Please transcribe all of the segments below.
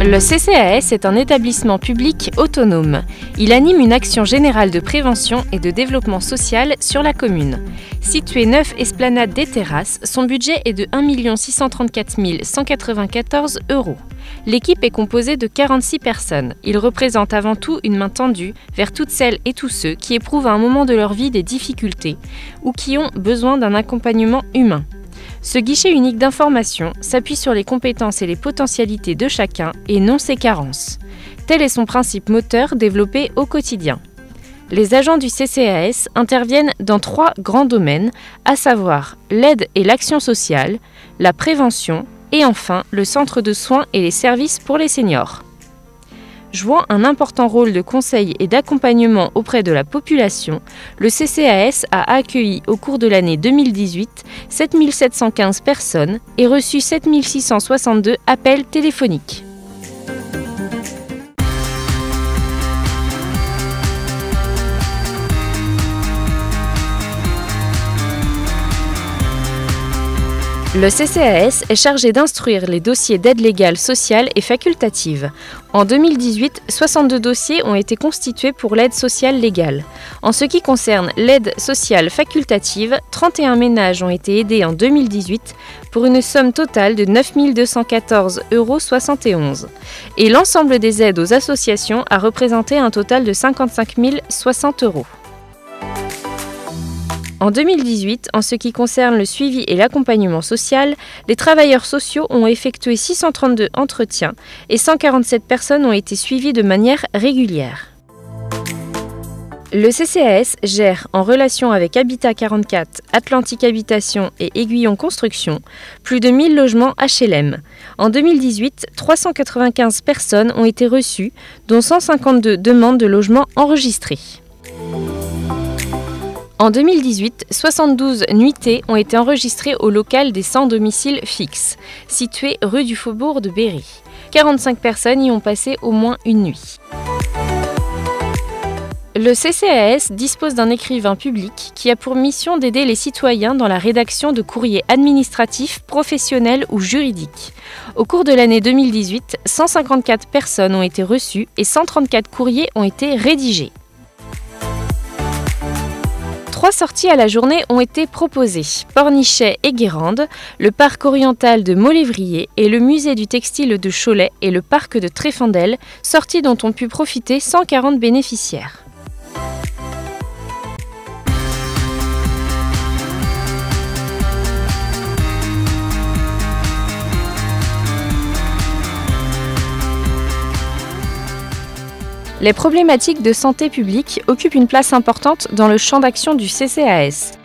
Le CCAS est un établissement public autonome. Il anime une action générale de prévention et de développement social sur la commune. Situé 9 Esplanade des Terrasses, son budget est de 1 634 194 €. L'équipe est composée de 46 personnes. Il représente avant tout une main tendue vers toutes celles et tous ceux qui éprouvent à un moment de leur vie des difficultés ou qui ont besoin d'un accompagnement humain. Ce guichet unique d'information s'appuie sur les compétences et les potentialités de chacun et non ses carences. Tel est son principe moteur développé au quotidien. Les agents du CCAS interviennent dans 3 grands domaines, à savoir l'aide et l'action sociale, la prévention et enfin le centre de soins et les services pour les seniors. Jouant un important rôle de conseil et d'accompagnement auprès de la population, le CCAS a accueilli au cours de l'année 2018 7 715 personnes et reçu 7 662 appels téléphoniques. Le CCAS est chargé d'instruire les dossiers d'aide légale, sociale et facultative. En 2018, 62 dossiers ont été constitués pour l'aide sociale légale. En ce qui concerne l'aide sociale facultative, 31 ménages ont été aidés en 2018 pour une somme totale de 9 214,71 €. Et l'ensemble des aides aux associations a représenté un total de 55 060 €. En 2018, en ce qui concerne le suivi et l'accompagnement social, les travailleurs sociaux ont effectué 632 entretiens et 147 personnes ont été suivies de manière régulière. Le CCAS gère, en relation avec Habitat 44, Atlantique Habitation et Aiguillon Construction, plus de 1000 logements HLM. En 2018, 395 personnes ont été reçues, dont 152 demandes de logement enregistrées. En 2018, 72 nuitées ont été enregistrées au local des sans domicile fixe, situé rue du Faubourg de Berry. 45 personnes y ont passé au moins une nuit. Le CCAS dispose d'un écrivain public qui a pour mission d'aider les citoyens dans la rédaction de courriers administratifs, professionnels ou juridiques. Au cours de l'année 2018, 154 personnes ont été reçues et 134 courriers ont été rédigés. 3 sorties à la journée ont été proposées, Pornichet et Guérande, le parc oriental de Molévrier et le musée du textile de Cholet et le parc de Tréfandel, sorties dont ont pu profiter 140 bénéficiaires. Les problématiques de santé publique occupent une place importante dans le champ d'action du CCAS.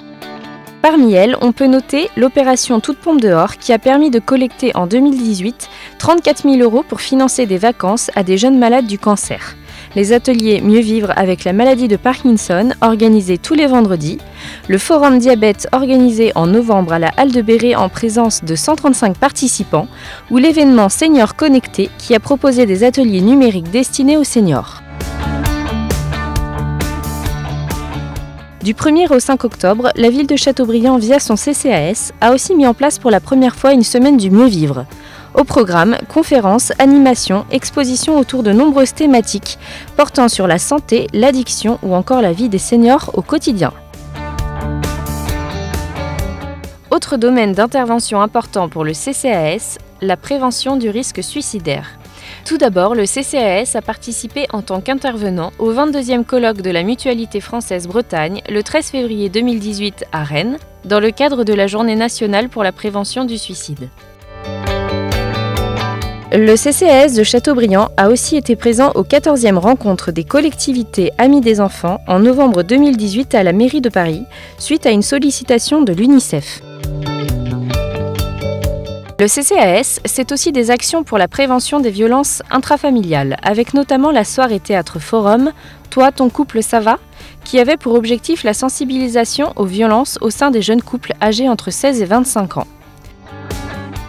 Parmi elles, on peut noter l'opération Toute pompe dehors qui a permis de collecter en 2018 34 000 € pour financer des vacances à des jeunes malades du cancer. Les ateliers Mieux vivre avec la maladie de Parkinson organisés tous les vendredis, le forum diabète organisé en novembre à la Halle de Béret en présence de 135 participants ou l'événement Seniors Connectés qui a proposé des ateliers numériques destinés aux seniors. Du 1er au 5 octobre, la ville de Châteaubriand, via son CCAS, a aussi mis en place pour la première fois une semaine du mieux vivre. Au programme, conférences, animations, expositions autour de nombreuses thématiques portant sur la santé, l'addiction ou encore la vie des seniors au quotidien. Autre domaine d'intervention important pour le CCAS, la prévention du risque suicidaire. Tout d'abord, le CCAS a participé en tant qu'intervenant au 22e colloque de la Mutualité française Bretagne le 13 février 2018 à Rennes, dans le cadre de la Journée nationale pour la prévention du suicide. Le CCAS de Châteaubriand a aussi été présent aux 14e rencontres des collectivités Amies des enfants en novembre 2018 à la mairie de Paris, suite à une sollicitation de l'UNICEF. Le CCAS, c'est aussi des actions pour la prévention des violences intrafamiliales, avec notamment la soirée théâtre forum « Toi, ton couple, ça va ?», qui avait pour objectif la sensibilisation aux violences au sein des jeunes couples âgés entre 16 et 25 ans.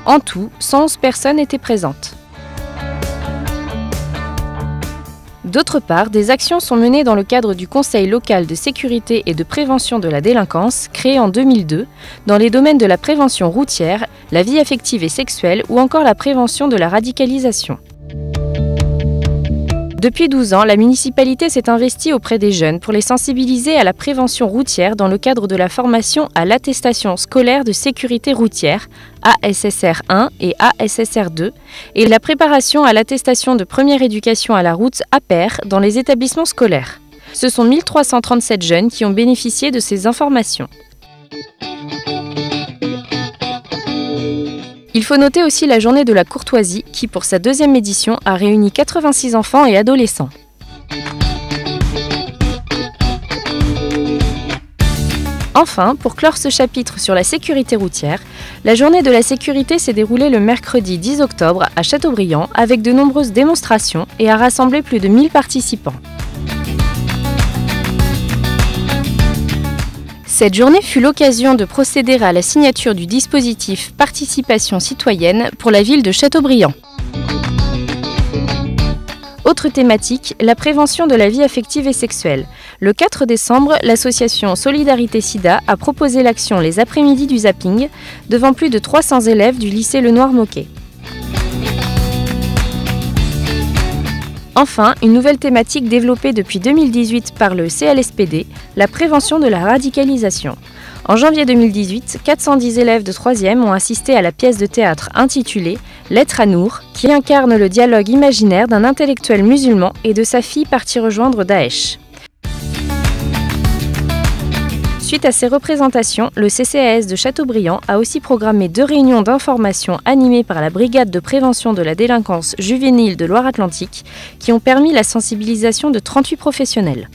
En tout, 111 personnes étaient présentes. D'autre part, des actions sont menées dans le cadre du Conseil local de sécurité et de prévention de la délinquance, créé en 2002, dans les domaines de la prévention routière, la vie affective et sexuelle ou encore la prévention de la radicalisation. Depuis 12 ans, la municipalité s'est investie auprès des jeunes pour les sensibiliser à la prévention routière dans le cadre de la formation à l'attestation scolaire de sécurité routière, ASSR 1 et ASSR 2, et la préparation à l'attestation de première éducation à la route APER dans les établissements scolaires. Ce sont 1337 jeunes qui ont bénéficié de ces informations. Il faut noter aussi la journée de la courtoisie qui, pour sa deuxième édition, a réuni 86 enfants et adolescents. Enfin, pour clore ce chapitre sur la sécurité routière, la journée de la sécurité s'est déroulée le mercredi 10 octobre à Châteaubriand avec de nombreuses démonstrations et a rassemblé plus de 1000 participants. Cette journée fut l'occasion de procéder à la signature du dispositif Participation citoyenne pour la ville de Châteaubriand. Autre thématique, la prévention de la vie affective et sexuelle. Le 4 décembre, l'association Solidarité Sida a proposé l'action Les après-midi du zapping devant plus de 300 élèves du lycée Le Noir-Moquet. Enfin, une nouvelle thématique développée depuis 2018 par le CLSPD, la prévention de la radicalisation. En janvier 2018, 410 élèves de 3e ont assisté à la pièce de théâtre intitulée « Lettre à Nour » qui incarne le dialogue imaginaire d'un intellectuel musulman et de sa fille partie rejoindre Daesh. Suite à ces représentations, le CCAS de Châteaubriand a aussi programmé 2 réunions d'information animées par la Brigade de prévention de la délinquance juvénile de Loire-Atlantique qui ont permis la sensibilisation de 38 professionnels.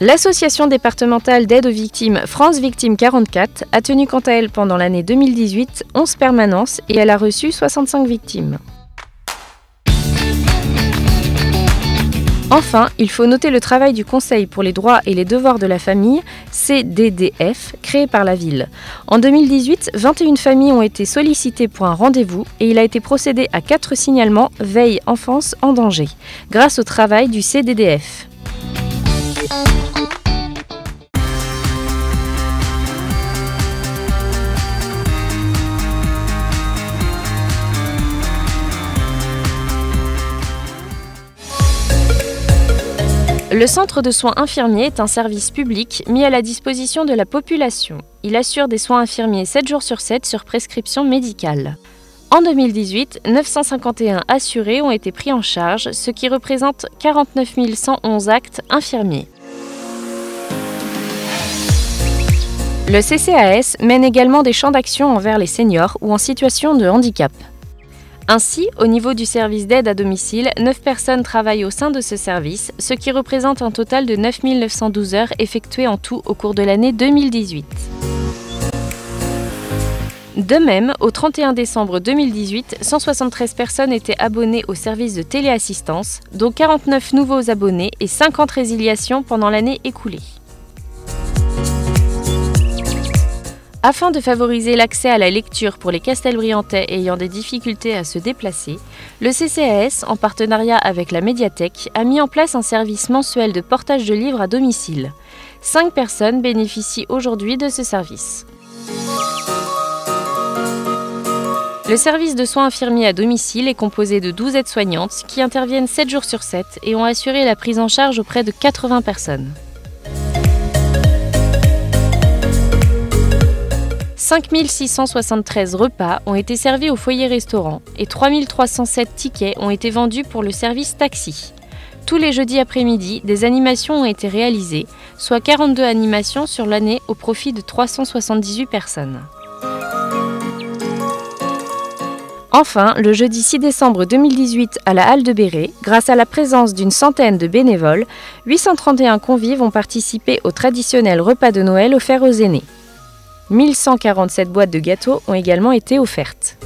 L'association départementale d'aide aux victimes France Victimes 44 a tenu quant à elle pendant l'année 2018 11 permanences et elle a reçu 65 victimes. Enfin, il faut noter le travail du Conseil pour les droits et les devoirs de la famille, CDDF, créé par la ville. En 2018, 21 familles ont été sollicitées pour un rendez-vous et il a été procédé à 4 signalements veille enfance en danger, grâce au travail du CDDF. Le centre de soins infirmiers est un service public mis à la disposition de la population. Il assure des soins infirmiers 7 jours sur 7 sur prescription médicale. En 2018, 951 assurés ont été pris en charge, ce qui représente 49 111 actes infirmiers. Le CCAS mène également des champs d'action envers les seniors ou en situation de handicap. Ainsi, au niveau du service d'aide à domicile, 9 personnes travaillent au sein de ce service, ce qui représente un total de 9 912 heures effectuées en tout au cours de l'année 2018. De même, au 31 décembre 2018, 173 personnes étaient abonnées au service de téléassistance, dont 49 nouveaux abonnés et 50 résiliations pendant l'année écoulée. Afin de favoriser l'accès à la lecture pour les Castelbriantais ayant des difficultés à se déplacer, le CCAS, en partenariat avec la médiathèque, a mis en place un service mensuel de portage de livres à domicile. 5 personnes bénéficient aujourd'hui de ce service. Le service de soins infirmiers à domicile est composé de 12 aides-soignantes qui interviennent 7 jours sur 7 et ont assuré la prise en charge auprès de 80 personnes. 5 673 repas ont été servis au foyer-restaurant et 3 307 tickets ont été vendus pour le service taxi. Tous les jeudis après-midi, des animations ont été réalisées, soit 42 animations sur l'année au profit de 378 personnes. Enfin, le jeudi 6 décembre 2018 à la Halle de Béret, grâce à la présence d'une centaine de bénévoles, 831 convives ont participé au traditionnel repas de Noël offert aux aînés. 1147 boîtes de gâteaux ont également été offertes.